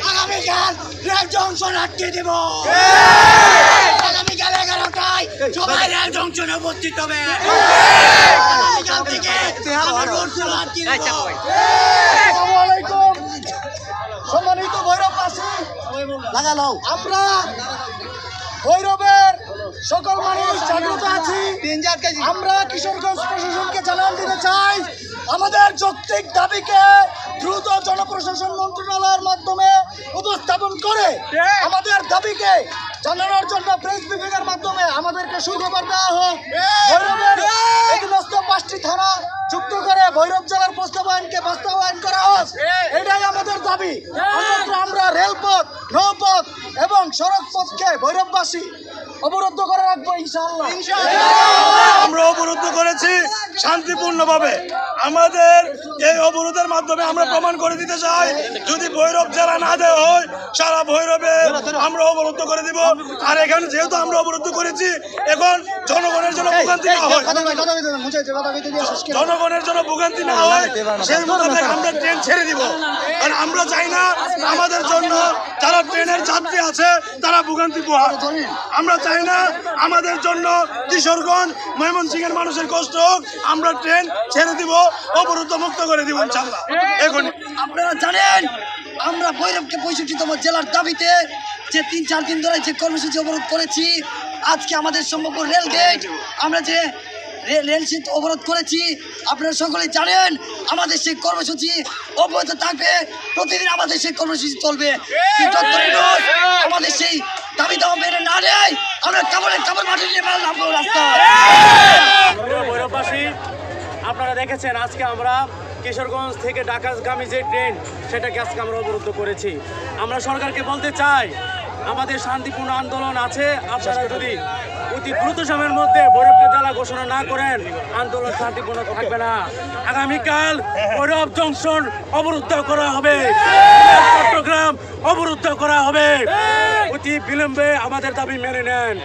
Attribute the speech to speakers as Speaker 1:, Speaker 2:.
Speaker 1: আগামীকাল rail junction আটকে দেব। আগামীকাল 11টায় সবাই রেল জংশনে উপস্থিত হবে। আগামীকাল থেকে সম্মানিত ভৈরববাসী, আমরা ভৈরবের সকল মানুষ জাগ্রত আছি। আমরা কিশোরগঞ্জ প্রশাসনকে জানান দিতে চাই, আমাদের যৌক্তিক দাবিকে দ্রুত জনপ্রশাসন মন্ত্রণালয়ের মাধ্যমে উপস্থাপন করে আমাদের দাবিকে জানানোর জন্য প্রেস ব্রিফিংয়ের মাধ্যমে আমাদেরকে সুখবর দেওয়া হোক। ভৈরবের অধীনস্থ 5টি থানা যুক্ত করে ভৈরব জেলার প্রস্তাবায়নকে বাস্তবায়ন করা হোক, এটাই আমাদের দাবি। আমরা রেলপথ, নৌপথ এবং সড়ক পথকে ভৈরববাসী অবরুদ্ধ করে রাখবো ইনশাআল্লাহ।
Speaker 2: আমরা অবরুদ্ধ করেছি শান্তিপূর্ণভাবে। আমাদের এই অবরোধের মাধ্যমে আমরা প্রমাণ করে দিতে চাই, যদি ভৈরব জেলা না দেওয়া হয় সারা ভৈরবে আমরা অবরুদ্ধ করে দিব। আর এখানে যেহেতু আমরা অবরুদ্ধ করেছি, এখন জনগণের জন্য ভোগান্তি না হয়, জনগণের জন্য ভোগান্তি না হয় সেই মোতাবেক আমরা ট্রেন ছেড়ে দিব। আর আমরা চাই না আমাদের জন্য যারা ট্রেনের যাত্রী আছে তারা ভোগান্তি পোহায়। আমরা চাই না আমাদের জন্য কিশোরগঞ্জ ময়মনসিংহের মানুষের কষ্ট হোক। আমরা ট্রেন ছেড়ে দিব, অবরুদ্ধ মুক্ত করে দিব ইনশাআল্লাহ। এখন
Speaker 1: আপনারা জানেন আমরা ভৈরবকে 65তম জেলার দাবিতে যে 3-4 দিন ধরে যে কর্মসূচি অবরোধ করেছি, আজকে আমাদের সমগ্র রেল গেট আমরা যে রেল সেতু অবরোধ করেছি, আপনারা সকলেই জানেন আমাদের সেই কর্মসূচি অব্যাহত থাকবে। প্রতিদিন আমাদের সেই কর্মসূচি চলবে। আমাদের সেই দাবি দাওয়া মেনে না নেয় আমরা কাপড় মাটি নিয়ে নামবো রাস্তায়।
Speaker 3: ভৈরববাসী, আপনারা দেখেছেন আজকে আমরা কিশোরগঞ্জ থেকে ঢাকাগামী যে ট্রেন সেটাকে আজকে আমরা অবরুদ্ধ করেছি। আমরা সরকারকে বলতে চাই, আমাদের শান্তিপূর্ণ আন্দোলন আছে, আপনারা যদি অতি দ্রুত সময়ের মধ্যে ভৈরবকে জেলা ঘোষণা না করেন আন্দোলন শান্তিপূর্ণ থাকবে না। আগামীকাল ভৈরব জংশন অবরুদ্ধ করা হবে, চট্টগ্রাম অবরুদ্ধ করা হবে। অতি বিলম্বে আমাদের দাবি মেনে নেন।